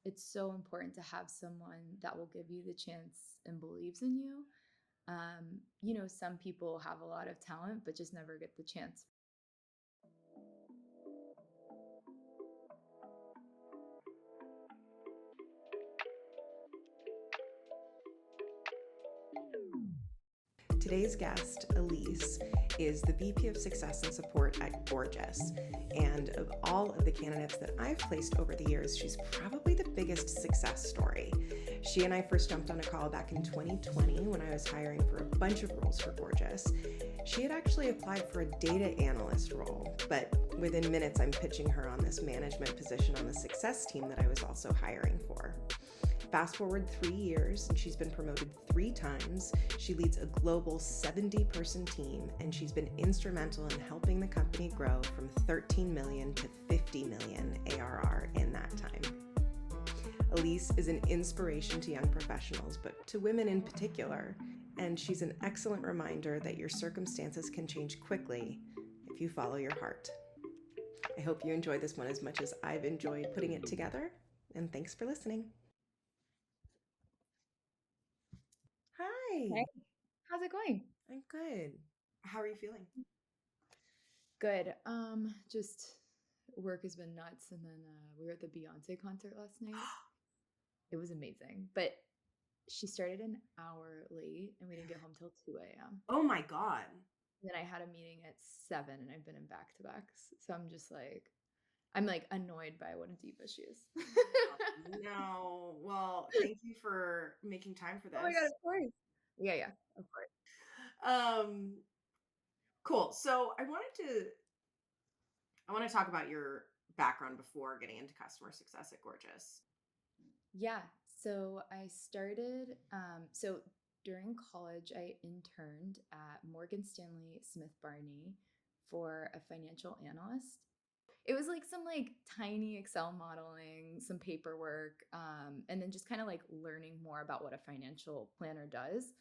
it's so important to have someone that will give you the chance and believes in you. Some people have a lot of talent, but just never get the chance. Today's guest, Elise, is the VP of Success and Support at Gorgias. And of all of the candidates that I've placed over the years, she's probably the biggest success story. She and I first jumped on a call back in 2020 when I was hiring for a bunch of roles for Gorgias. She had actually applied for a data analyst role, but within minutes I'm pitching her on this management position on the success team that I was also hiring for. Fast forward 3 years, and she's been promoted 3 times. She leads a global 70-person team, and she's been instrumental in helping the company grow from 13 million to 50 million ARR in that time. Elise is an inspiration to young professionals, but to women in particular, and she's an excellent reminder that your circumstances can change quickly if you follow your heart. I hope you enjoy this one as much as I've enjoyed putting it together, and thanks for listening. Hi. Hey, how's it going? I'm good. How are you feeling? Good. Just work has been nuts, and then we were at the Beyonce concert last night. It was amazing, but she started an hour late, and we didn't get home till 2 a.m. Oh my God. Then I had a meeting at 7, and I've been in back-to-backs, so I'm like annoyed by what a diva she is. No. Well, thank you for making time for Oh my this. God, of course. Yeah, of course. Cool. So I want to talk about your background before getting into customer success at Gorgias. Yeah. So I started, so during college, I interned at Morgan Stanley Smith Barney for a financial analyst. It was like some like tiny Excel modeling, some paperwork, and then just kind of like learning more about what a financial planner does.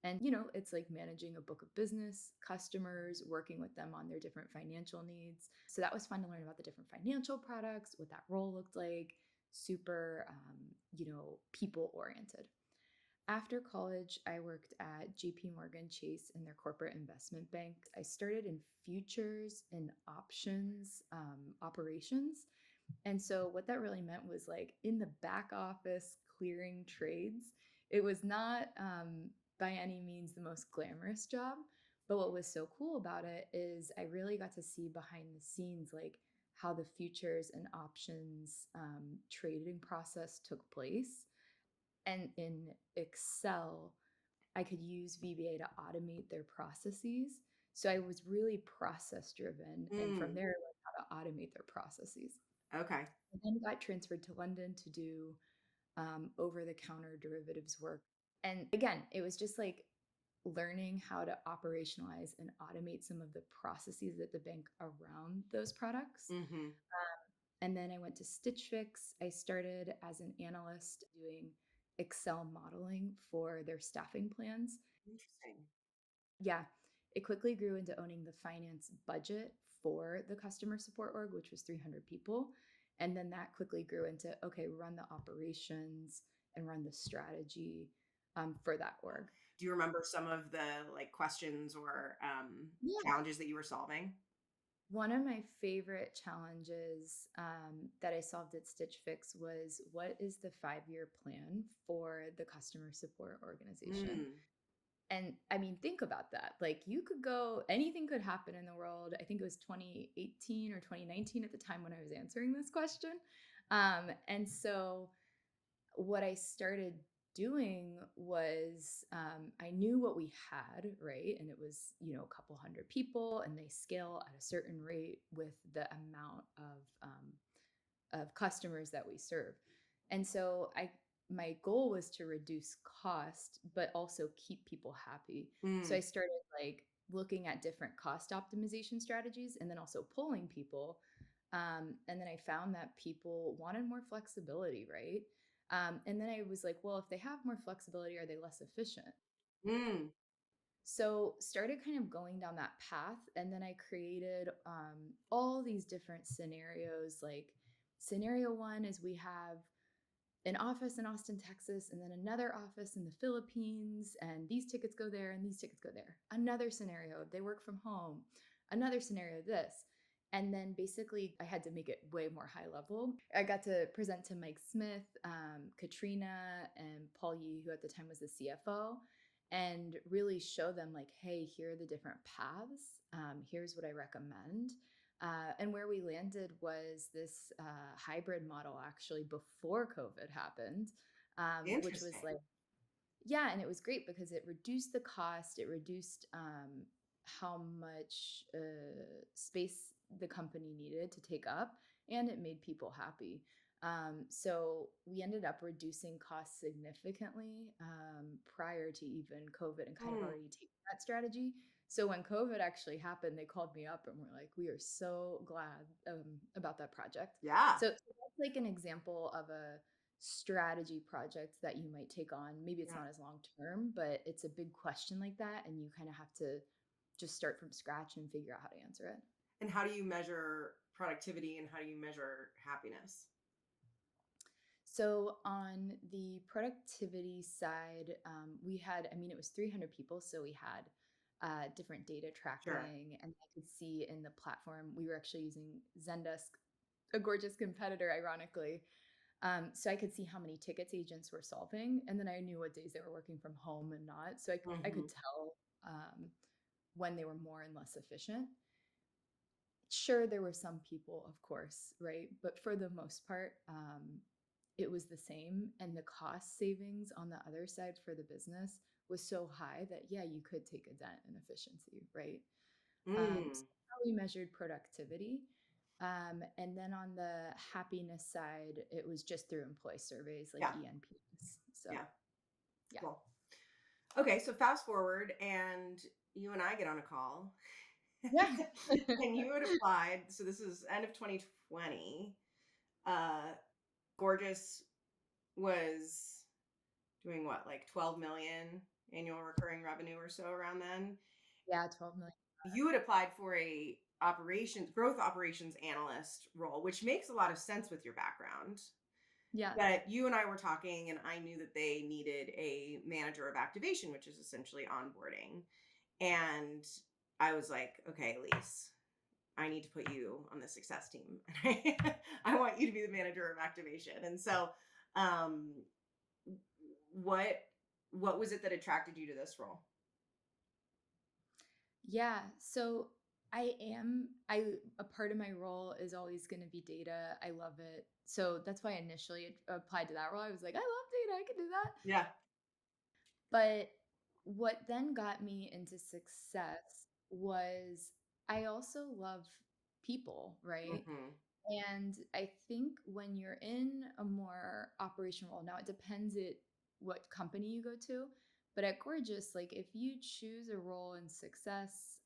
And, it's like managing a book of business, customers, working with them on their different financial needs. So that was fun to learn about the different financial products, what that role looked like, super, people oriented. After college, I worked at JP Morgan Chase in their corporate investment bank. I started in futures and options operations. And so, what that really meant was like in the back office, clearing trades. It was not by any means the most glamorous job. But what was so cool about it is I really got to see behind the scenes, like how the futures and options trading process took place. And in Excel, I could use VBA to automate their processes. So I was really process driven. And from there, I learned how to automate their processes. Okay. I then got transferred to London to do over the counter derivatives work. And again, it was just like learning how to operationalize and automate some of the processes at the bank around those products. Mm-hmm. And then I went to Stitch Fix. I started as an analyst doing Excel modeling for their staffing plans. Interesting. Yeah, it quickly grew into owning the finance budget for the customer support org, which was 300 people. And then that quickly grew into, okay, run the operations and run the strategy for that org. Do you remember some of the like questions or Yeah. challenges that you were solving? One of my favorite challenges that I solved at Stitch Fix was what is the 5-year plan for the customer support organization? And I mean, think about that. Like, you could go, anything could happen in the world. I think it was 2018 or 2019 at the time when I was answering this question. And so, what I started doing was I knew what we had, right? And it was, a couple hundred people, and they scale at a certain rate with the amount of customers that we serve. And so my goal was to reduce cost, but also keep people happy. So I started like looking at different cost optimization strategies and then also polling people. And then I found that people wanted more flexibility, right? And then I was like, well, if they have more flexibility, are they less efficient? So started kind of going down that path. And then I created all these different scenarios. Like scenario one is we have an office in Austin, Texas, and then another office in the Philippines, and these tickets go there and these tickets go there. Another scenario, they work from home. Another scenario, this. And then basically, I had to make it way more high level. I got to present to Mike Smith, Katrina, and Paul Yee, who at the time was the CFO, and really show them, like, hey, here are the different paths. Here's what I recommend. And where we landed was this hybrid model actually before COVID happened, which was Interesting. like, yeah, and it was great because it reduced the cost, it reduced how much space the company needed to take up, and it made people happy. So we ended up reducing costs significantly prior to even COVID and kind of Hmm. already taking that strategy. So when COVID actually happened, they called me up and were like, "We are so glad about that project." Yeah. So that's like an example of a strategy project that you might take on. Maybe it's Yeah. not as long term, but it's a big question like that, and you kind of have to just start from scratch and figure out how to answer it. And how do you measure productivity and how do you measure happiness? So on the productivity side, we had, I mean, it was 300 people, so we had different data Sure. tracking, and I could see in the platform we were actually using Zendesk, a gorgeous competitor, ironically. So I could see how many tickets agents were solving, and then I knew what days they were working from home and not. So I Hmm. could tell when they were more and less efficient. Sure, there were some people, of course, right? But for the most part, it was the same. And the cost savings on the other side for the business was so high that, yeah, you could take a dent in efficiency, right? So Mm. how we measured productivity. And then on the happiness side, it was just through employee surveys like Yeah. ENPs. So Yeah. yeah. Cool. Okay. So fast forward and you and I get on a call Yeah. and you had applied. So this is end of 2020. Uh, Gorgias was doing what, like 12 million annual recurring revenue or so around then. Yeah, 12 million. You had applied for a operations growth operations analyst role, which makes a lot of sense with your background. Yeah. But you and I were talking, and I knew that they needed a manager of activation, which is essentially onboarding. And I was like, okay, Elise, I need to put you on the success team. I want you to be the manager of activation. And so, um, what what was it that attracted you to this role? Yeah. So I a part of my role is always going to be data. I love it. So that's why I initially applied to that role. I was like, I love data. I can do that. Yeah. But what then got me into success was I also love people, right? Hmm. And I think when you're in a more operational role, now it depends what company you go to, but at Gorgeous, like if you choose a role in success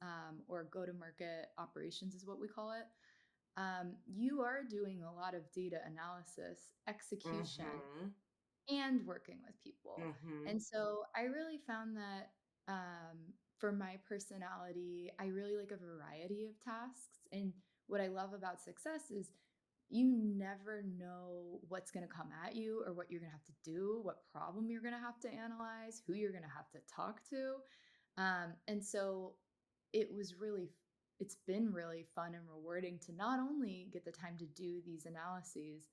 or go to market operations is what we call it, you are doing a lot of data analysis, execution, Hmm. and working with people. Hmm. And so I really found that for my personality, I really like a variety of tasks. And what I love about success is you never know what's going to come at you or what you're going to have to do, what problem you're going to have to analyze, who you're going to have to talk to. And so it was really, it's been really fun and rewarding to not only get the time to do these analyses,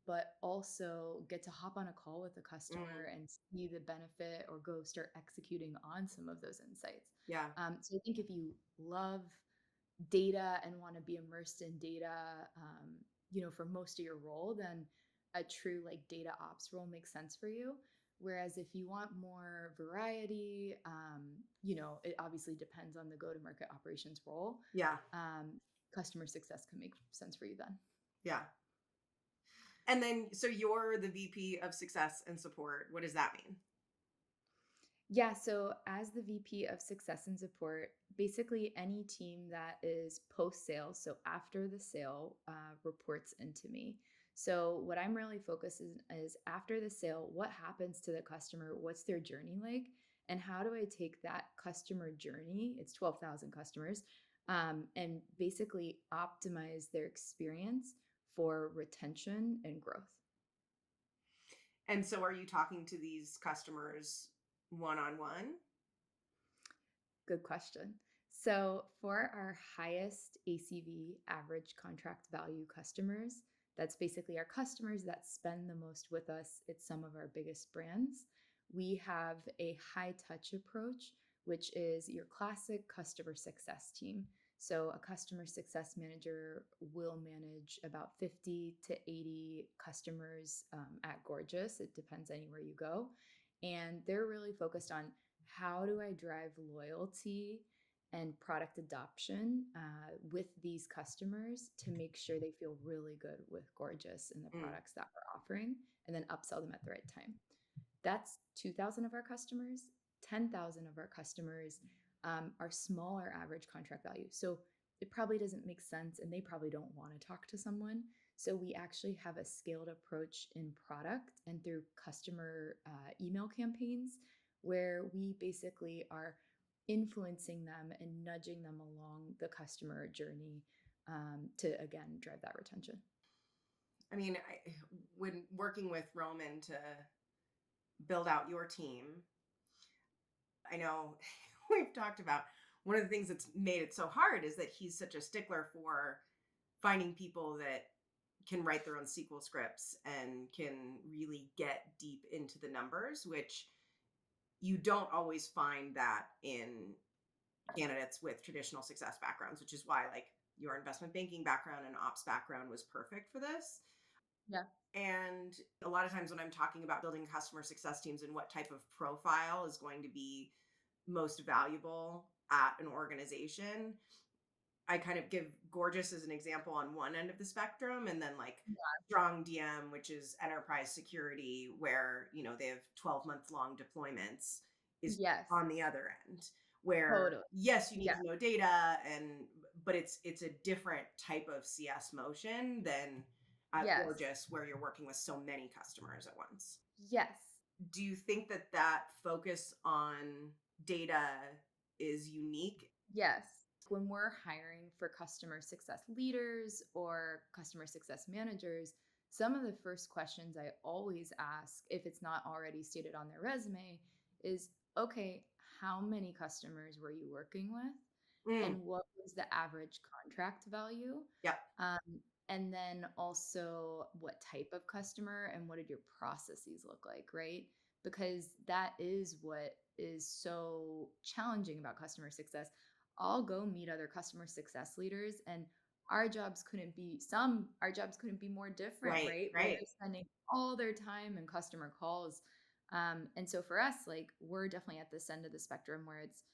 but also get to hop on a call with a customer Mm. and see the benefit or go start executing on some of those insights. Yeah. So I think if you love data and want to be immersed in data, for most of your role, then a true like data ops role makes sense for you. Whereas if you want more variety, it obviously depends on the go-to-market operations role. Yeah. Um, Customer success can make sense for you then. Yeah. And then, so you're the VP of success and support. What does that mean? Yeah, so as the VP of Success and Support, basically any team that is post sale, so after the sale, reports into me. So what I'm really focused is after the sale, what happens to the customer? What's their journey like? And how do I take that customer journey? It's 12,000 customers, and basically optimize their experience for retention and growth. And so are you talking to these customers one-on-one? Good question. So, for our highest ACV, average contract value customers, that's basically our customers that spend the most with us. It's some of our biggest brands. We have a high touch approach, which is your classic customer success team. So, a customer success manager will manage about 50 to 80 customers at Gorgias. It depends anywhere you go. And they're really focused on how do I drive loyalty and product adoption with these customers to make sure they feel really good with Gorgias and the Mm, products that we're offering, and then upsell them at the right time. That's 2,000 of our customers. 10,000 of our customers are smaller average contract value. So it probably doesn't make sense, and they probably don't want to talk to someone. So we actually have a scaled approach in product and through customer email campaigns where we basically are influencing them and nudging them along the customer journey to, again, drive that retention. I mean, when working with Roman to build out your team, I know we've talked about one of the things that's made it so hard is that he's such a stickler for finding people that can write their own SQL scripts and can really get deep into the numbers, which you don't always find that in candidates with traditional success backgrounds, which is why like your investment banking background and ops background was perfect for this. Yeah. And a lot of times when I'm talking about building customer success teams and what type of profile is going to be most valuable at an organization, I kind of give Gorgias as an example on one end of the spectrum, and then like strong DM, which is enterprise security, where they have 12-month long deployments, is Yes. on the other end. Where Totally. yes, you need Yeah. to know data, but it's a different type of CS motion than at Yes. Gorgias, where you're working with so many customers at once. Yes. Do you think that focus on data is unique? Yes. When we're hiring for customer success leaders or customer success managers, some of the first questions I always ask, if it's not already stated on their resume, is okay, how many customers were you working with? Mm, And what was the average contract value? yep. And then also what type of customer and what did your processes look like, right? Because that is what is so challenging about customer success. I'll go meet other customer success leaders and our jobs couldn't be more different, Right, right? Where right. they're spending all their time in customer calls. And so for us, like we're definitely at this end of the spectrum where it's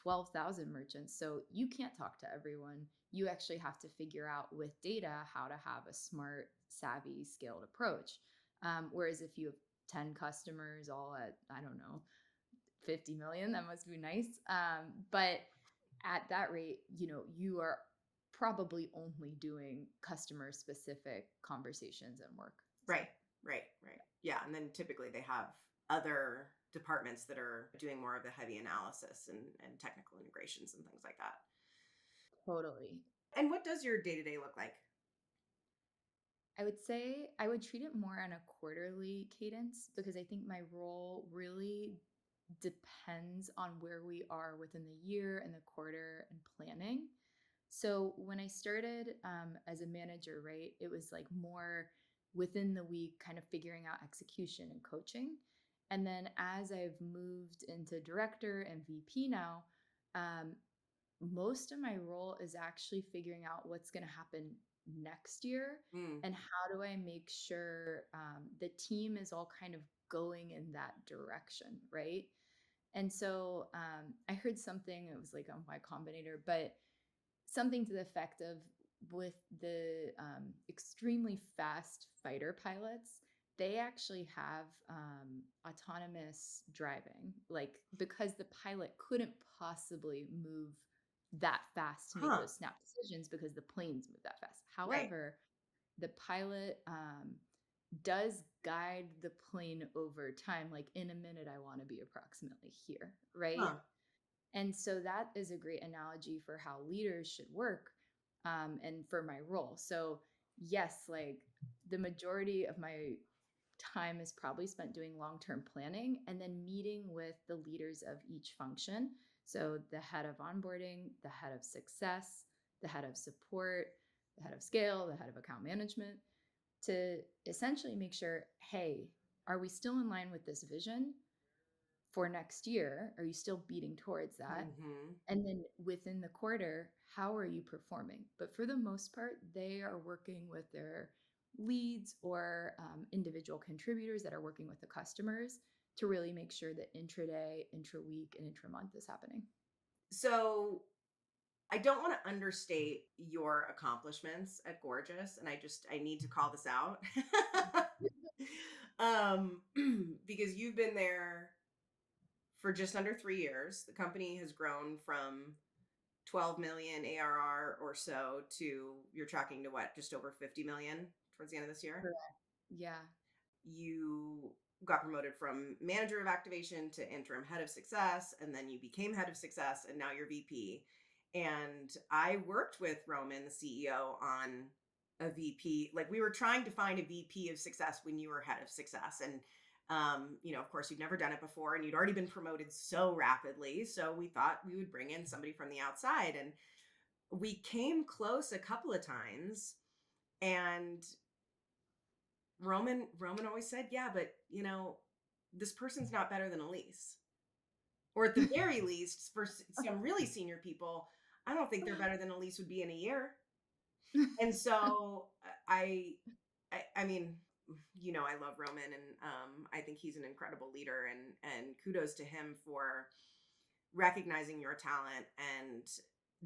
12,000 merchants. So you can't talk to everyone. You actually have to figure out with data how to have a smart, savvy, scaled approach. Whereas if you have 10 customers all at, I don't know, 50 million, that must be nice. But at that rate, you are probably only doing customer specific conversations and work. So. Right, right. Yeah, and then typically they have other departments that are doing more of the heavy analysis and technical integrations and things like that. Totally. And what does your day-to-day look like? I would say I would treat it more on a quarterly cadence because I think my role really depends on where we are within the year and the quarter and planning. So when I started as a manager, right, it was like more within the week, kind of figuring out execution and coaching. And then as I've moved into director and VP now, um, most of my role is actually figuring out what's going to happen next year Mm, and how do I make sure the team is all kind of going in that direction, right? And so I heard something, it was like on Y Combinator, but something to the effect of with the extremely fast fighter pilots, they actually have autonomous driving, like because the pilot couldn't possibly move that fast to make huh, those snap decisions because the planes move that fast. right. However, the pilot does guide the plane over time. Like in a minute, I want to be approximately here, right? Huh. And so that is a great analogy for how leaders should work and for my role. So, yes, like the majority of my time is probably spent doing long-term planning and then meeting with the leaders of each function. So the head of onboarding, the head of success, the head of support, the head of scale, the head of account management, to essentially make sure, hey, are we still in line with this vision for next year? Are you still beating towards that? Mm-hmm. And then within the quarter, how are you performing? But for the most part, they are working with their leads or individual contributors that are working with the customers to really make sure that intraday, intra-week, and intra-month is happening. So I don't want to understate your accomplishments at Gorgias, and I need to call this out. um, because you've been there for just under 3 years. The company has grown from 12 million ARR or so to you're tracking to what, just over 50 million towards the end of this year. Correct. Yeah. You got promoted from manager of activation to interim head of success, and then you became head of success, and now you're VP. And I worked with Roman, the CEO, on a VP. Like, we were trying to find a VP of success when you were head of success. And, of course, you'd never done it before, and you'd already been promoted so rapidly. So we thought we would bring in somebody from the outside. And we came close a couple of times. And Roman always said, yeah, but this person's not better than Elise. Or at the very least, for some really senior people, I don't think they're better than Elise would be in a year. And so I mean, I love Roman, and I think he's an incredible leader, and kudos to him for recognizing your talent and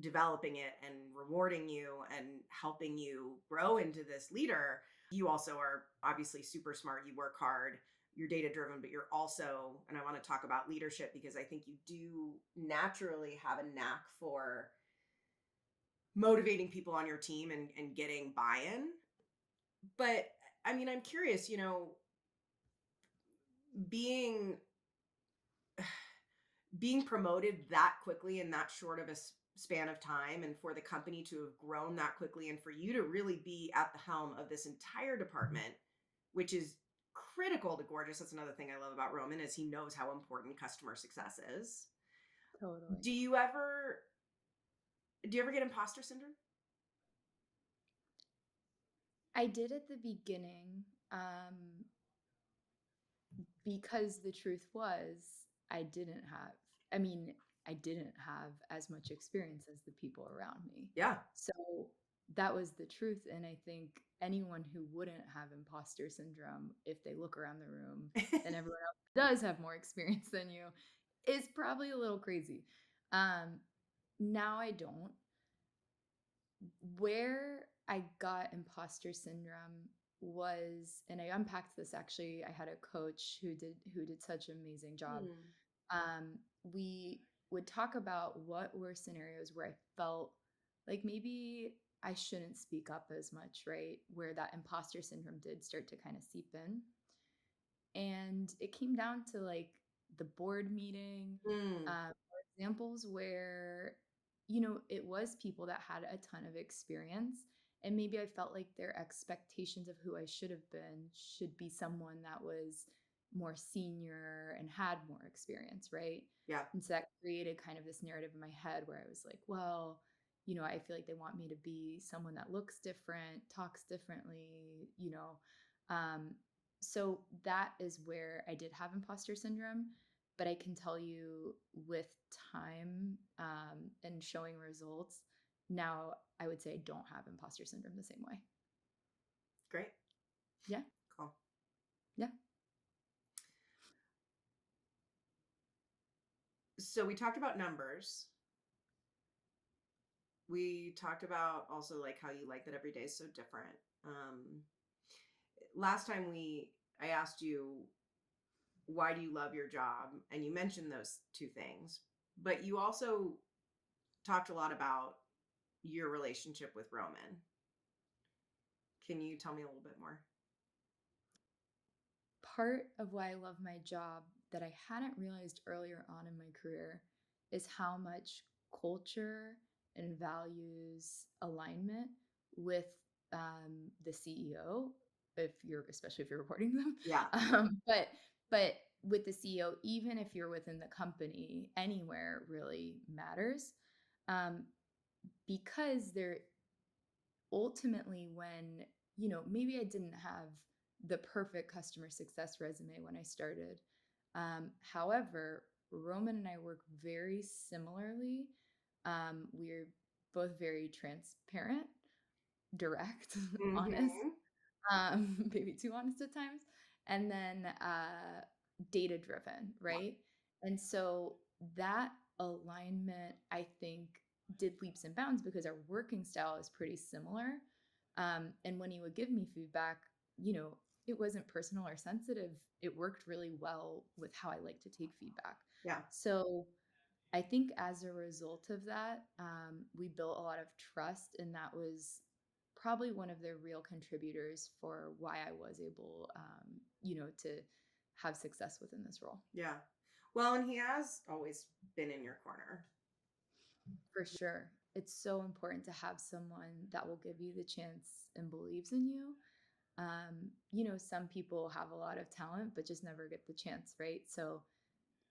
developing it and rewarding you and helping you grow into this leader. You also are obviously super smart. You work hard. You're data driven, but you're also, and I want to talk about leadership because I think you do naturally have a knack for motivating people on your team and getting buy-in. But I mean, I'm curious, being promoted that quickly in that short of a span of time, and for the company to have grown that quickly, and for you to really be at the helm of this entire department, which is critical to Gorgias. That's another thing I love about Roman, is he knows how important customer success is. Totally. Do you ever get imposter syndrome? I did at the beginning, because the truth was I didn't have as much experience as the people around me. Yeah. So that was the truth. And I think anyone who wouldn't have imposter syndrome, if they look around the room and everyone else does have more experience than you, is probably a little crazy. Now I don't. Where I got imposter syndrome was, and I unpacked this actually. I had a coach who did such an amazing job. We would talk about what were scenarios where I felt like maybe I shouldn't speak up as much, right? Where that imposter syndrome did start to kind of seep in. And it came down to like the board meeting, for examples where, it was people that had a ton of experience. And maybe I felt like their expectations of who I should have been should be someone that was more senior and had more experience, right? Yeah. And so that created kind of this narrative in my head where I was like, well, I feel like they want me to be someone that looks different, talks differently, so that is where I did have imposter syndrome. But I can tell you with time and showing results, now I would say I don't have imposter syndrome the same way. Great. Yeah. Cool. Yeah. So we talked about numbers. We talked about also like how you like that every day is so different. Last time I asked you, why do you love your job? And you mentioned those two things, but you also talked a lot about your relationship with Roman. Can you tell me a little bit more? Part of why I love my job that I hadn't realized earlier on in my career is how much culture and values alignment with the CEO especially if you're reporting them. Yeah. But with the CEO, even if you're within the company, anywhere really matters. Um, because they're ultimately when, maybe I didn't have the perfect customer success resume when I started. However, Roman and I work very similarly. We're both very transparent, direct, honest, Mm-hmm. maybe too honest at times, and then data driven, Yeah. right? And so that alignment, I think, did leaps and bounds because our working style is pretty similar. And when he would give me feedback, it wasn't personal or sensitive. It worked really well with how I like to take feedback. Yeah. So I think as a result of that, we built a lot of trust, and that was probably one of the real contributors for why I was able, to have success within this role. Yeah. Well, and he has always been in your corner. For sure. It's so important to have someone that will give you the chance and believes in you. Some people have a lot of talent, but just never get the chance, right? So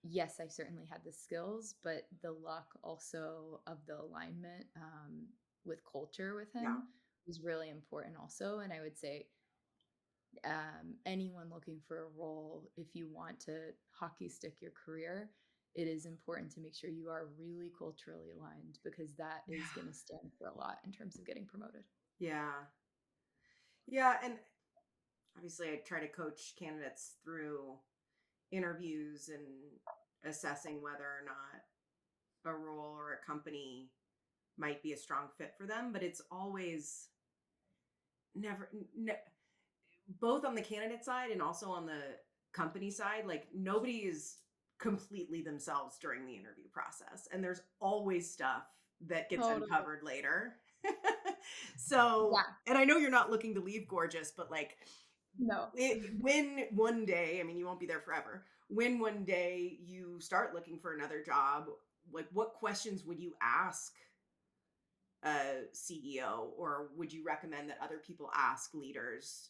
yes, I certainly had the skills, but the luck also of the alignment with culture with Yeah. him was really important also. And I would say anyone looking for a role, if you want to hockey stick your career, it is important to make sure you are really culturally aligned because that is Yeah. going to stand for a lot in terms of getting promoted. Yeah. Yeah. And obviously, I try to coach candidates through interviews and assessing whether or not a role or a company might be a strong fit for them. But it's always never, both on the candidate side and also on the company side, like nobody is completely themselves during the interview process. And there's always stuff that gets Totally. uncovered later. So, Yeah. and I know you're not looking to leave Gorgias, but like No. when one day, I mean, you won't be there forever. When one day you start looking for another job, like what questions would you ask a CEO, or would you recommend that other people ask leaders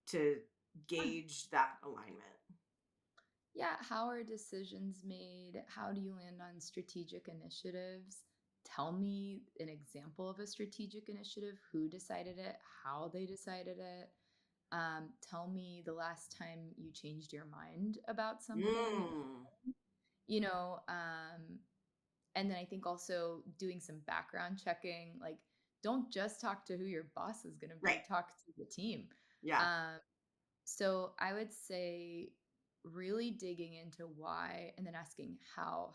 to gauge that alignment? Yeah, how are decisions made? How do you land on strategic initiatives? Tell me an example of a strategic initiative, who decided it, how they decided it. Tell me the last time you changed your mind about something, Mm, you know. And then I think also doing some background checking, like don't just talk to who your boss is going to right. be, talk to the team. Yeah. Um, so I would say really digging into why and then asking how,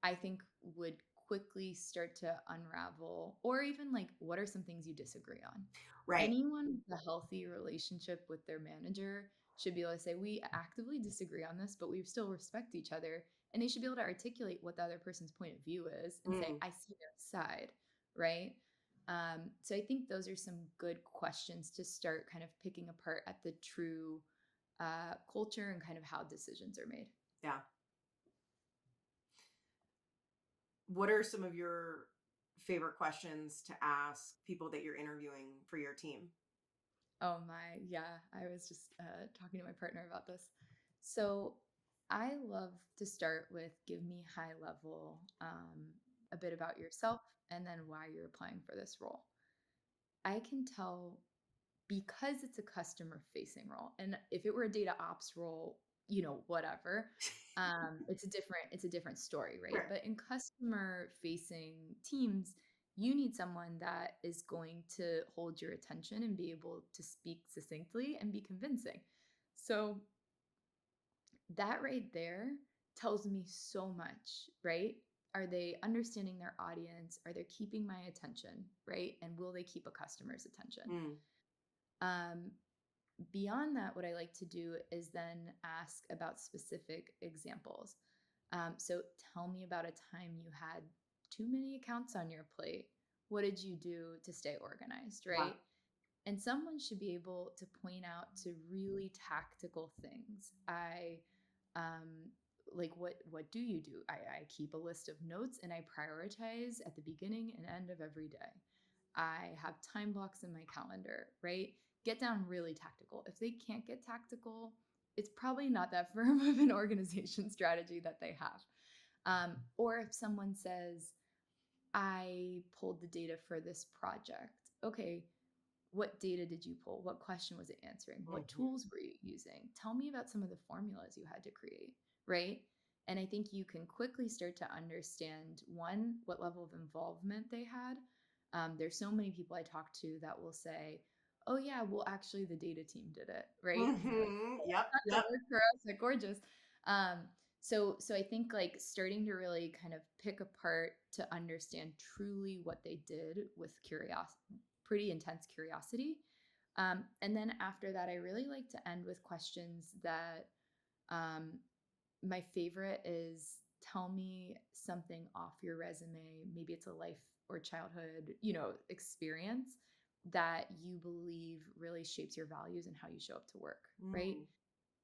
I think would quickly start to unravel, or even like, what are some things you disagree on? Right. Anyone with a healthy relationship with their manager should be able to say, we actively disagree on this, but we still respect each other. And they should be able to articulate what the other person's point of view is and say, Mm, I see their side, right? So I think those are some good questions to start kind of picking apart at the true culture and kind of how decisions are made. yeah. What are some of your favorite questions to ask people that you're interviewing for your team? Oh my, yeah. I was just talking to my partner about this. So I love to start with give me high level, a bit about yourself and then why you're applying for this role. I can tell because it's a customer facing role. And if it were a data ops role, whatever, it's a different story, right? Sure. But in customer facing teams, you need someone that is going to hold your attention and be able to speak succinctly and be convincing. So that right there tells me so much, right? Are they understanding their audience? Are they keeping my attention, right? And will they keep a customer's attention? Mm, Um, Beyond that, what I like to do is then ask about specific examples. So tell me about a time you had too many accounts on your plate. What did you do to stay organized, yeah. right? And someone should be able to point out to really tactical things. Um, like what do you do? I keep a list of notes and I prioritize at the beginning and end of every day. I have time blocks in my calendar, right? Get down really tactical. If they can't get tactical, it's probably not that firm of an organization strategy that they have. Or if someone says, I pulled the data for this project. Okay, what data did you pull? What question was it answering? What Mhm. tools were you using? Tell me about some of the formulas you had to create, right? And I think you can quickly start to understand one, what level of involvement they had. There's so many people I talk to that will say, oh, yeah, well, actually, the data team did it, right? And you're like, Yep. that Yep. worked for us at Gorgias. Um, so I think like starting to really kind of pick apart to understand truly what they did with curiosity, pretty intense curiosity. And then after that, I really like to end with questions that um, my favorite is tell me something off your resume. Maybe it's a life or childhood, experience that you believe really shapes your values and how you show up to work, right? Mm.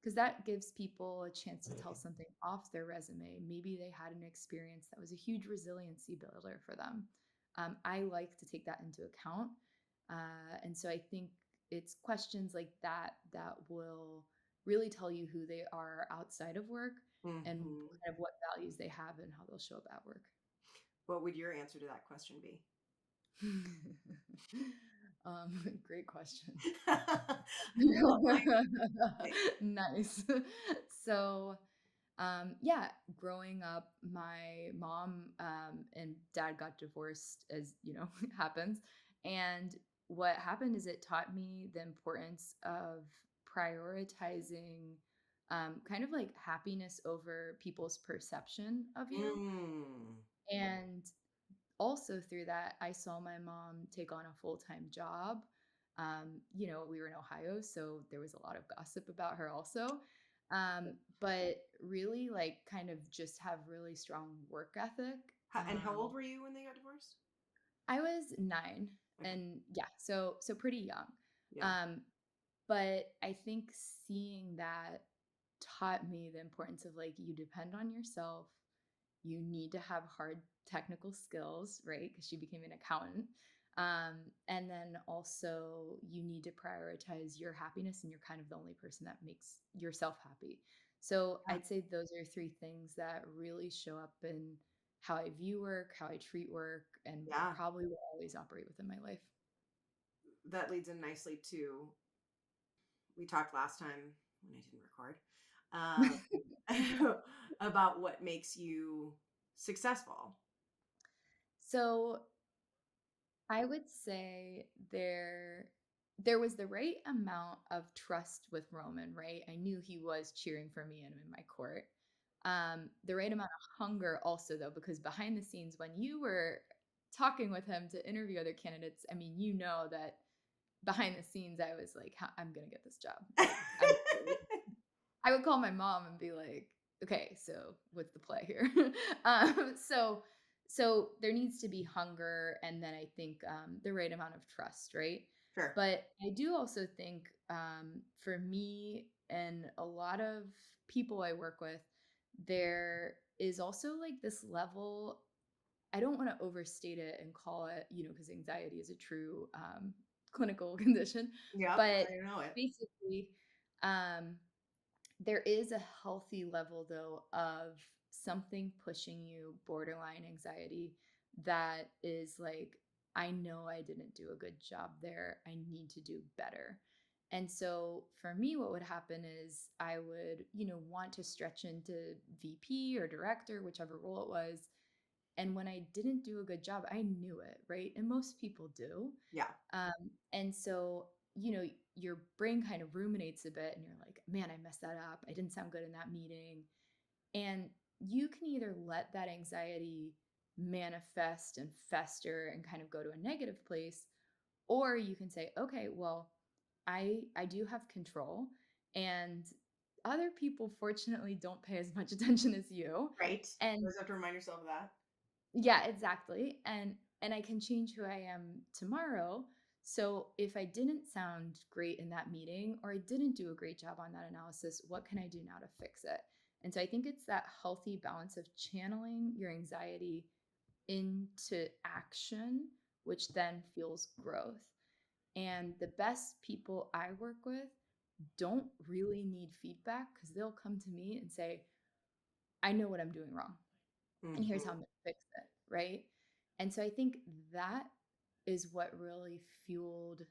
Because that gives people a chance to tell something off their resume. Maybe they had an experience that was a huge resiliency builder for them. I like to take that into account. And so I think it's questions like that that will really tell you who they are outside of work and Mhm. kind of what values they have and how they'll show up at work. What would your answer to that question be? Great question. No, like, Nice. So, yeah, growing up, my mom and dad got divorced, as happens. And what happened is it taught me the importance of prioritizing kind of like happiness over people's perception of you. mm. And also through that, I saw my mom take on a full-time job. We were in Ohio, so there was a lot of gossip about her also. But really like kind of just have really strong work ethic. And how old were you when they got divorced? I was 9 Okay. and yeah, so pretty young. Yeah. Um, but I think seeing that taught me the importance of like you depend on yourself. You need to have hard technical skills, right? Because she became an accountant. And then also, you need to prioritize your happiness, and you're kind of the only person that makes yourself happy. So, Yeah. I'd say those are three things that really show up in how I view work, how I treat work, and Yeah. probably will always operate within my life. That leads in nicely to we talked last time when I didn't record about what makes you successful. So, I would say there was the right amount of trust with Roman, right? I knew he was cheering for me and in my court. The right amount of hunger also though, because behind the scenes when you were talking with him to interview other candidates, I mean, you know that behind the scenes I was like, I'm gonna get this job. Like I would call my mom and be like, okay, so what's the play here? So there needs to be hunger and then I think the right amount of trust, right? Sure. But I do also think for me and a lot of people I work with, there is also like this level. I don't want to overstate it and call it, because anxiety is a true clinical condition, Yep. but I know it. basically, um, there is a healthy level though of something pushing you borderline anxiety that is like, I know I didn't do a good job there. I need to do better. And so for me, what would happen is I would, want to stretch into VP or director, whichever role it was. And when I didn't do a good job, I knew it, right? And most people do. Yeah. And so, your brain kind of ruminates a bit and you're like, man, I messed that up. I didn't sound good in that meeting. And you can either let that anxiety manifest and fester and kind of go to a negative place, or you can say, okay, well, I do have control and other people fortunately don't pay as much attention as you. Right. You And always have to remind yourself of that. yeah, exactly. And I can change who I am tomorrow. So if I didn't sound great in that meeting or I didn't do a great job on that analysis, what can I do now to fix it? And so I think it's that healthy balance of channeling your anxiety into action which then fuels growth. And the best people I work with don't really need feedback because they'll come to me and say, I know what I'm doing wrong, and here's how I'm Hmm. going to fix it. Right. And so I think that is what really fueled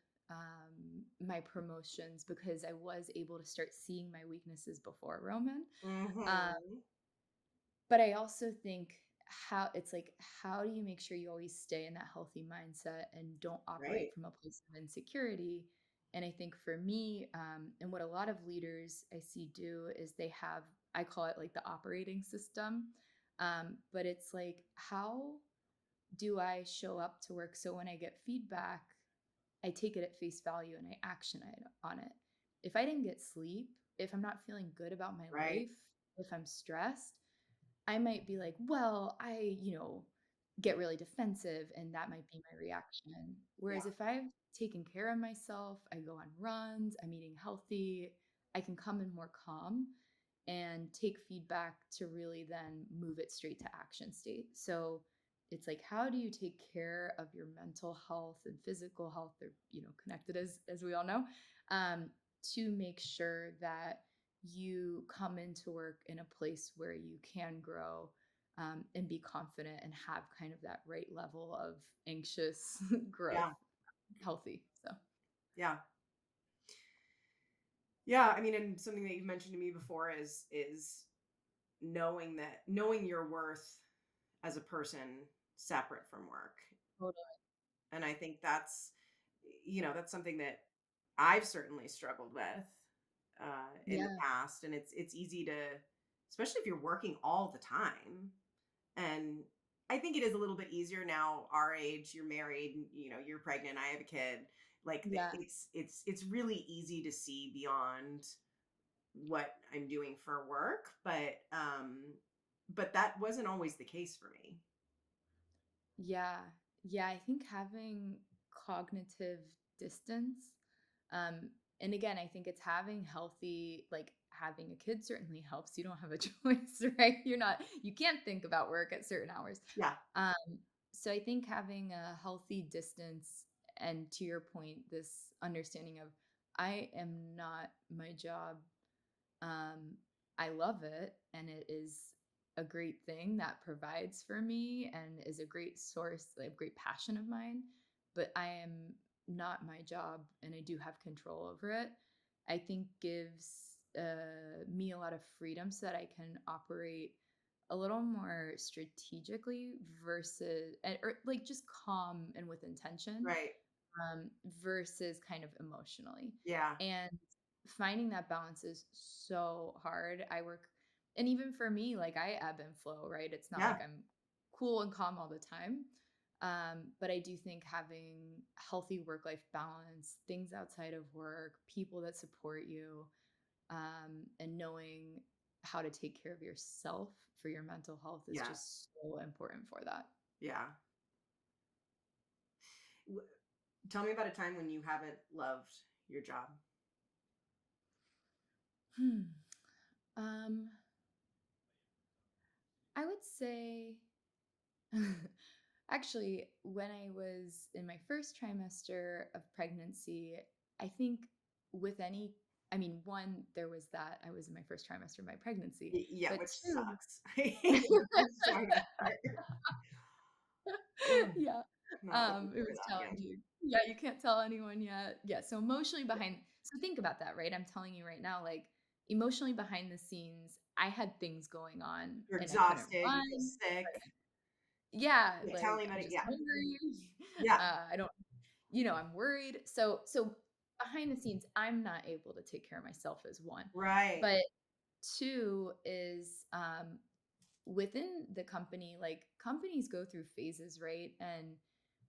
my promotions because I was able to start seeing my weaknesses before Roman. Um, Hmm. but I also think how it's like, how do you make sure you always stay in that healthy mindset and don't operate Right. from a place of insecurity? And I think for me, and what a lot of leaders I see do is they have, I call it like the operating system. But it's like, how do I show up to work so when I get feedback, I take it at face value and I action on it? If I didn't get sleep, if I'm not feeling good about my Right. life, if I'm stressed, I might be like, well, get really defensive and that might be my reaction. Yeah. Whereas if I've taken care of myself, I go on runs, I'm eating healthy, I can come in more calm and take feedback to really then move it straight to action state. So it's like, how do you take care of your mental health and physical health? They're, connected as we all know, um, to make sure that you come into work in a place where you can grow, and be confident and have kind of that right level of anxious growth, Yeah. healthy. So, Yeah. Yeah. I mean, and something that you've mentioned to me before is knowing your worth as a person separate from work. totally. And I think that's something that I've certainly struggled with in the Yeah, past. And it's easy to, especially if you're working all the time. And I think it is a little bit easier now, our age, you're married, you're pregnant, I have a kid. Like yeah, it's really easy to see beyond what I'm doing for work, but that wasn't always the case for me. yeah, yeah. I think having cognitive distance, um, and again, I think it's having healthy, like having a kid certainly helps. You don't have a choice, right? You can't think about work at certain hours. Yeah. Um, so I think having a healthy distance, and to your point, this understanding of I am not my job. I love it, and it is a great thing that provides for me and is a great source, a great passion of mine. But I am not my job, and I do have control over it. I think gives me a lot of freedom so that I can operate a little more strategically versus, or like just calm and with intention, Right. versus kind of emotionally. Yeah. And finding that balance is so hard. And even for me, like I ebb and flow, right? It's not Yeah. like I'm cool and calm all the time. But I do think having healthy work life balance, things outside of work, people that support you, and knowing how to take care of yourself for your mental health is Yes. just so important for that. Yeah. W- Tell me about a time when you haven't loved your job. Hmm. Um, I would say actually, when I was in my first trimester of pregnancy, I think with any, I mean, one, there was that I was in my first trimester of my pregnancy, Yeah, but which two, sucks. Your first trimester. Ugh, yeah, not looking it forward to was that again. challenging. Yeah, you can't tell anyone yet. Yeah, so emotionally behind, so think about that, right? I'm telling you right now, like emotionally behind the scenes, I had things going on You're and I couldn't exhausted. You feel run. sick. Yeah, Yeah, tell me like about I'm it. just Yeah. hungry. Yeah. I don't, I'm worried. So behind the scenes, I'm not able to take care of myself as one. Right. But two is within the company, like companies go through phases, right? And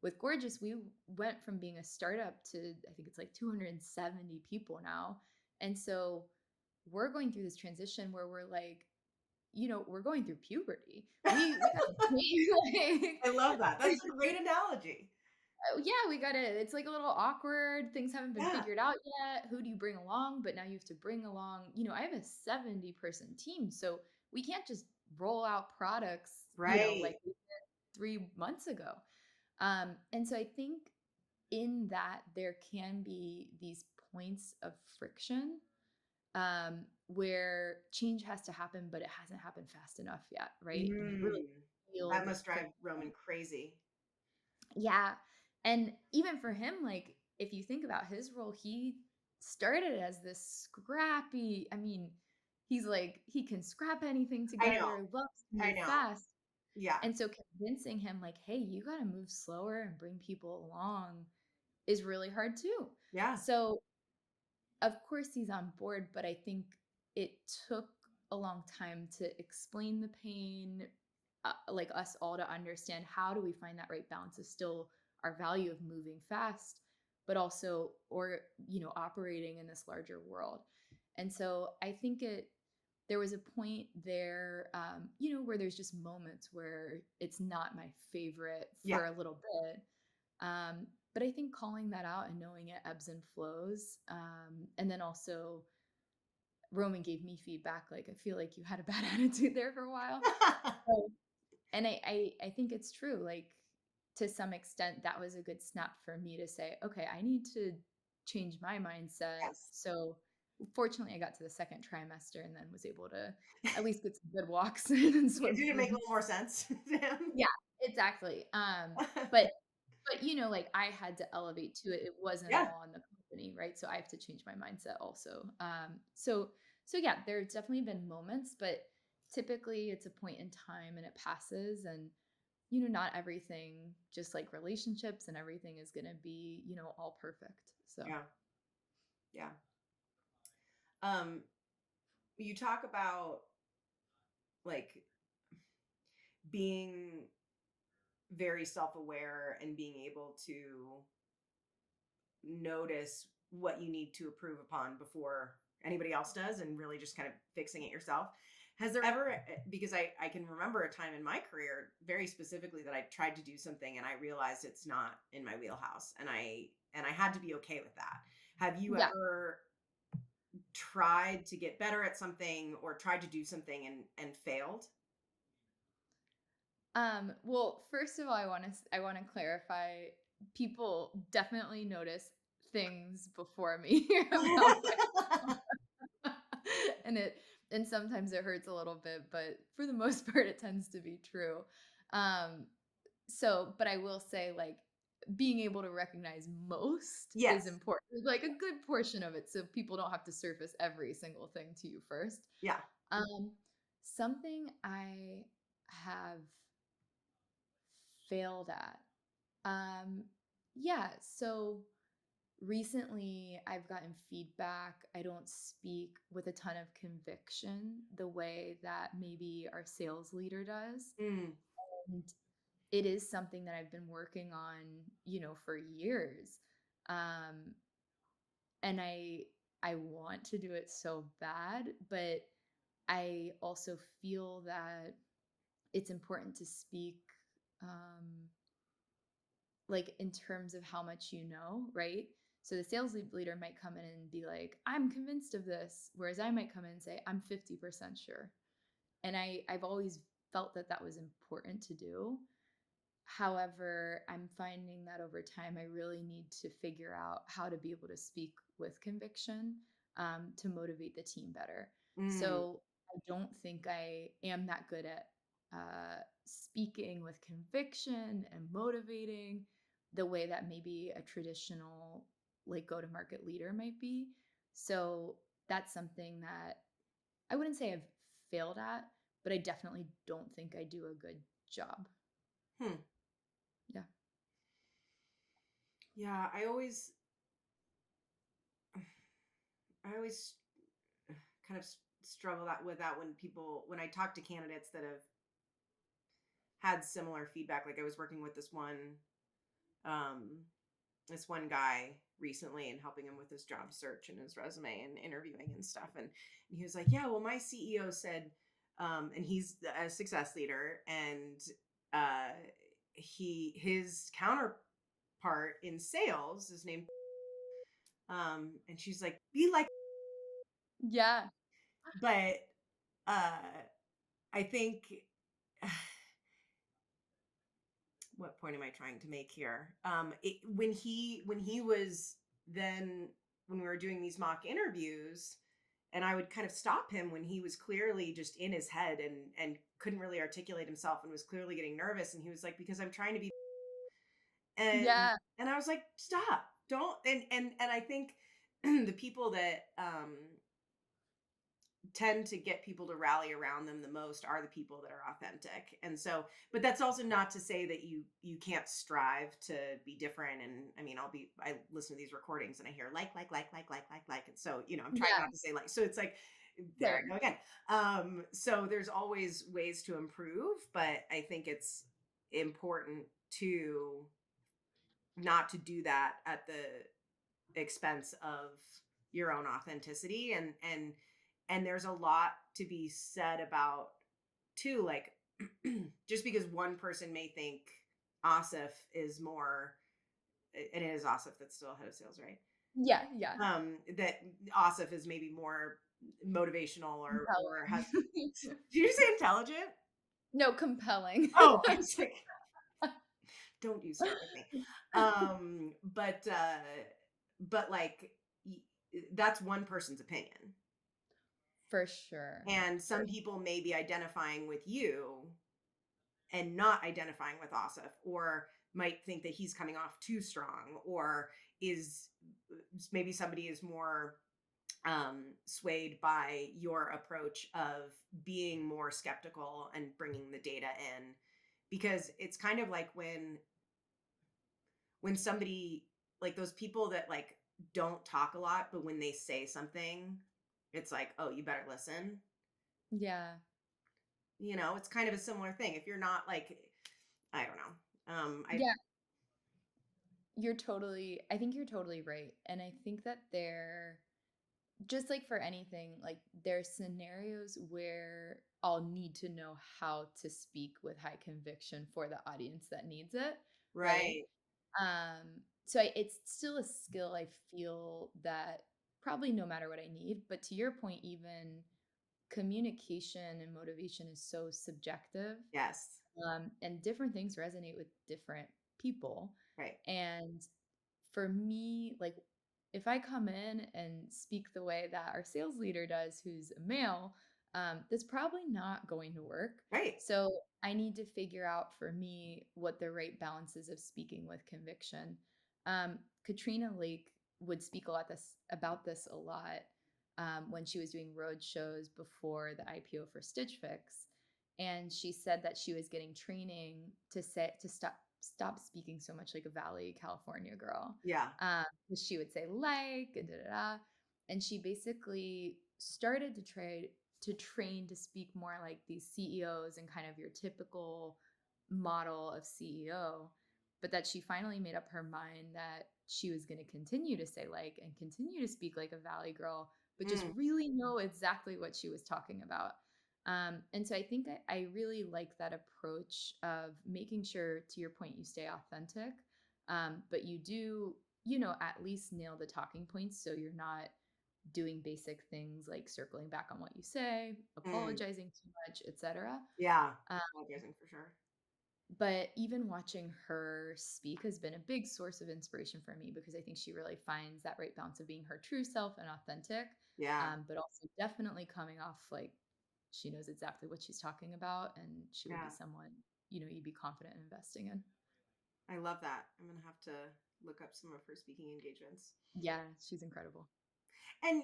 with Gorgias, we went from being a startup to I think it's like 270 people now. And so we're going through this transition where we're like, we're going through puberty. We got to change, I love that. like That's a great analogy. oh, yeah, we gotta it's like a little awkward. Things haven't been Yeah. figured out yet. Who do you bring along? But now you have to bring along, I have a 70-person team. So we can't just roll out products, Right. like we did 3 months ago. And so I think in that there can be these points of friction where change has to happen, but it hasn't happened fast enough yet, right? And you really Mm. feel That this must friction. drive Roman crazy. Yeah. And even for him, like if you think about his role, he started as this scrappy, I mean, he's like, he can scrap anything I know. together, loves to I move know. fast. Yeah. And so convincing him, like, hey, you got to move slower and bring people along is really hard too. Yeah. So, of course, he's on board, but I think it took a long time to explain the pain, like us all to understand how do we find that right balance of still our value of moving fast, but also, or, operating in this larger world. And so I think there was a point there, where there's just moments where it's not my favorite Yeah. for a little bit. But I think calling that out and knowing it ebbs and flows. And then also, Roman gave me feedback like, I feel like you had a bad attitude there for a while. So, and I think it's true. Like, to some extent, that was a good snap for me to say, okay, I need to change my mindset. Yes. So, fortunately, I got to the second trimester and then was able to at least get some good walks and Did swim it make a lanes. little more sense to him? Yeah, exactly. But like I had to elevate to it. It wasn't Yeah. all on the company, right? So I have to change my mindset also. So yeah, there's definitely been moments, but typically it's a point in time and it passes. And not everything, just like relationships and everything, is gonna be all perfect. So Yeah. Yeah. Um, you talk about like being very self-aware and being able to notice what you need to improve upon before anybody else does and really just kind of fixing it yourself. Has there ever, because I can remember a time in my career very specifically that I tried to do something and I realized it's not in my wheelhouse and I had to be okay with that. Have you yeah. ever tried to get better at something or tried to do something and failed? Well, first of all, I want to clarify. People definitely notice things before me about myself. and it and sometimes it hurts a little bit, but for the most part it tends to be true. Um but I will say, like, being able to recognize most is Yes. important, like a good portion of it, so people don't have to surface every single thing to you first. Yeah. Um Something I have failed at. Yeah, so recently I've gotten feedback. I don't speak with a ton of conviction the way that maybe our sales leader does. Mm. And it is something that I've been working on, for years. Um, and I want to do it so bad, but I also feel that it's important to speak, um, like, in terms of how much right? So the sales leader might come in and be like, I'm convinced of this, whereas I might come in and say, I'm 50% sure. And I've always felt that that was important to do. However, I'm finding that over time, I really need to figure out how to be able to speak with conviction, to motivate the team better. Mm. So I don't think I am that good at speaking with conviction and motivating the way that maybe a traditional, like, go to market leader might be. So that's something that I wouldn't say I've failed at, but I definitely don't think I do a good job. Hmm. Yeah. Yeah, I always kind of struggle with that when I talk to candidates that have had similar feedback. Like I was working with um, this one guy recently and helping him with his job search and his resume and interviewing and stuff. And he was like, yeah, well, my CEO said, and he's a success leader, and his counterpart in sales is named, and she's like, be like, Yeah. but uh, I think what point am I trying to make here? When he was then when we were doing these mock interviews, and I would kind of stop him when he was clearly just in his head and couldn't really articulate himself and was clearly getting nervous, and he was like, because I'm trying to be, and Yeah. and I was like, stop, don't. And I think the people that tend to get people to rally around them the most are the people that are authentic. And so, but that's also not to say that you can't strive to be different. And I mean, I listen to these recordings and I hear like, and so, I'm trying Yeah. not to say like, so it's like, there Right. I go again. So there's always ways to improve, but I think it's important to not to do that at the expense of your own authenticity. And there's a lot to be said about too, like, just because one person may think Asif is more, and it is Asif that's still head of sales, right? Yeah. Yeah. That Asif is maybe more motivational or has, Compelling. did you say intelligent? No, compelling. Oh, I was like, don't you start with me. But like, that's one person's opinion. For sure. And For some people may be identifying with you and not identifying with Asif, or might think that he's coming off too strong, or is maybe somebody is more swayed by your approach of being more skeptical and bringing the data in. Because it's kind of like when somebody, like those people that like don't talk a lot, but when they say something, it's like, oh, you better listen. Yeah. It's kind of a similar thing. If you're not like, I don't know. I Yeah. I think you're totally right. And I think that just like for anything, like there's scenarios where I'll need to know how to speak with high conviction for the audience that needs it, right? right. It's still a skill I feel that probably no matter what I need, but to your point, even communication and motivation is so subjective, Yes. and different things resonate with different people. Right. And for me, like if I come in and speak the way that our sales leader does, who's a male, that's probably not going to work. Right. So I need to figure out for me what the right balance is of speaking with conviction. Katrina Lake would speak about this a lot when she was doing road shows before the IPO for Stitch Fix, and she said that she was getting training to stop speaking so much like a Valley California girl. Yeah. 'Cause she would say like and da da da, and she basically started to train to speak more like these CEOs and kind of your typical model of CEO, but that she finally made up her mind that she was going to continue to say like and continue to speak like a Valley girl, but just Mm, really know exactly what she was talking about. And so I think I really like that approach of making sure, to your point, you stay authentic, but you do, at least nail the talking points so you're not doing basic things like circling back on what you say, mm. apologizing too much, etc. Yeah. Apologizing for sure. But even watching her speak has been a big source of inspiration for me because I think she really finds that right balance of being her true self and authentic, Yeah. but also definitely coming off like she knows exactly what she's talking about and she would be Yeah. someone, you'd be confident in investing in. I love that. I'm gonna have to look up some of her speaking engagements. Yeah, she's incredible. And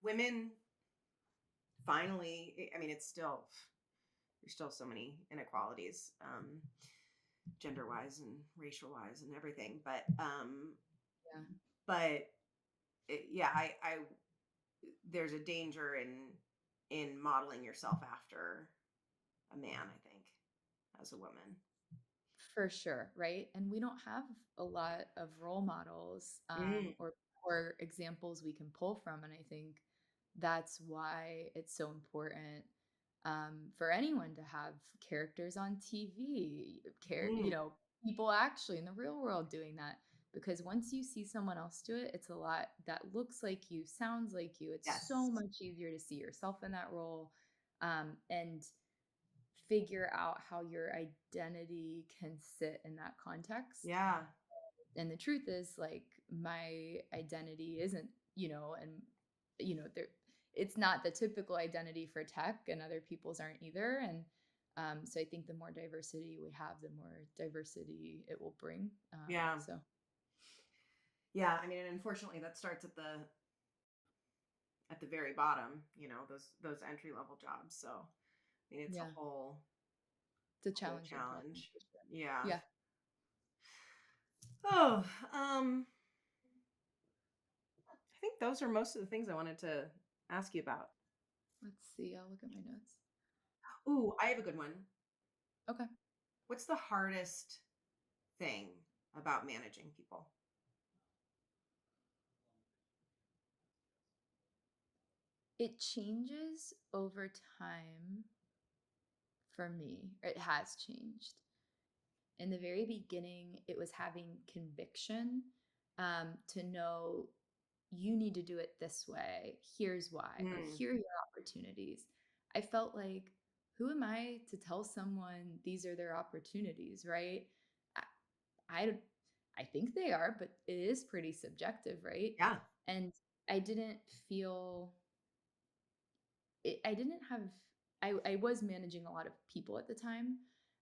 women finally, I mean, it's still, there's still so many inequalities, gender wise and racial wise and everything. Yeah. But yeah, I there's a danger in modeling yourself after a man, I think, as a woman. For sure, right? And we don't have a lot of role models, Mm, or examples we can pull from, and I think that's why it's so important for anyone to have characters on TV, mm, people actually in the real world doing that. Because once you see someone else do it, it's a lot that looks like you, sounds like you. It's so yes. much easier to see yourself in that role, and figure out how your identity can sit in that context. Yeah. And the truth is, like, my identity isn't, and there, it's not the typical identity for tech, and other people's aren't either. And so I think the more diversity we have, the more diversity it will bring. Yeah. So Yeah. I mean, and unfortunately that starts at the very bottom, those entry level jobs. So I mean, it's yeah, a whole it's a challenging problem challenge. for sure. Yeah. Yeah. Oh, I think those are most of the things I wanted to ask you about. Let's see. I'll look at my notes. Ooh, I have a good one. Okay. What's the hardest thing about managing people? It changes over time for me. It has changed. In the very beginning, it was having conviction, to know you need to do it this way. Here's why, or Mm, here are your opportunities. I felt like, who am I to tell someone these are their opportunities, right? I, I, I think they are, but it is pretty subjective, right? yeah, And I didn't feel I didn't have I was managing a lot of people at the time,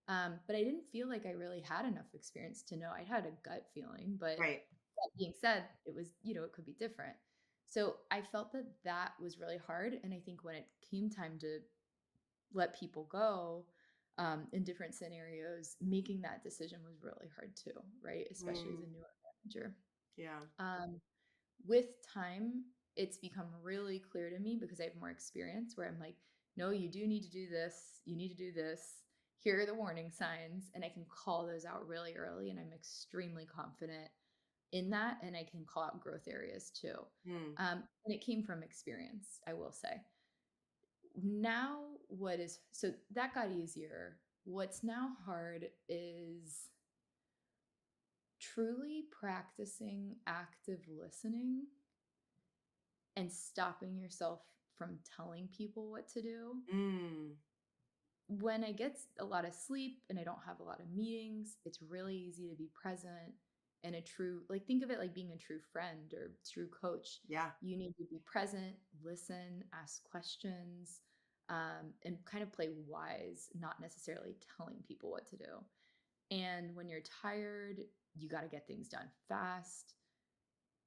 but I didn't feel like I really had enough experience to know. I had a gut feeling, but right. that being said, it was, it could be different. So I felt that that was really hard. And I think when it came time to let people go, in different scenarios, making that decision was really hard too, right? Especially as a Mm, newer manager. yeah, Um, with time, it's become really clear to me because I have more experience where I'm like, no, you do need to do this. You need to do this. Here are the warning signs. And I can call those out really early. And I'm extremely confident in that. And I can call out growth areas too. mm, And it came from experience, I will say. Now, so that got easier. What's now hard is truly practicing active listening and stopping yourself from telling people what to do. mm, When I get a lot of sleep and I don't have a lot of meetings, it's really easy to be present and think of it like being a true friend or true coach. yeah, You need to be present, listen, ask questions, and kind of play wise, not necessarily telling people what to do. And when you're tired, you got to get things done fast.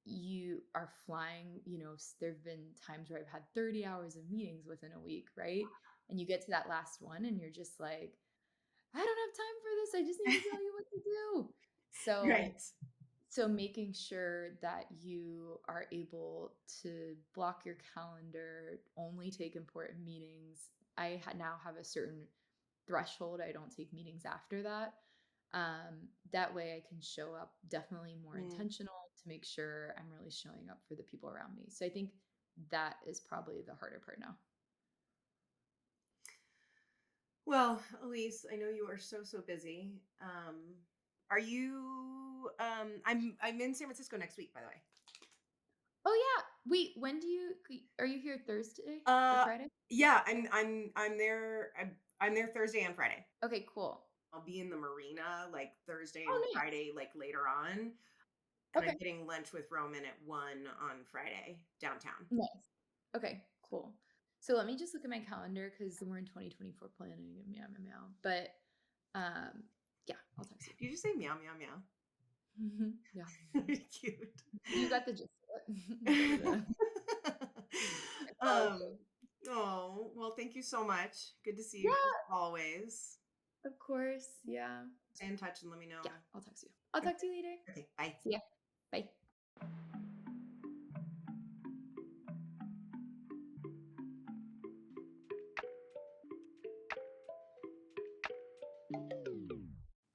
You are flying, there've been times where I've had 30 hours of meetings within a week, right? And you get to that last one and you're just like, I don't have time for this. I just need to tell you what to do. So right. so making sure that you are able to block your calendar, only take important meetings. Now have a certain threshold. I don't take meetings after that. That way I can show up definitely more Mm. intentional to make sure I'm really showing up for the people around me. So I think that is probably the harder part now. Well, Elise, I know you are so, so busy. Are you, I'm in San Francisco next week, by the way. Oh yeah. Wait, are you here Thursday or Uh, Friday? yeah, I'm there. I'm there Thursday and Friday. Okay, cool. I'll be in the marina like Thursday and Oh, nice. Friday, like later on. And I'm Okay, getting lunch with Roman at 1 on Friday downtown. nice. Okay, cool. So let me just look at my calendar because we're in 2024 planning and meow meow meow. But yeah, I'll text Did you say meow, meow, meow? you. Yeah, Cute. you got the gist of it. But, um, oh, well, thank you so much. Good to see you as yeah, always. of course. Yeah, Stay in touch and let me know. yeah. I'll text you. I'll talk to you later. Okay, bye. See ya. Bye.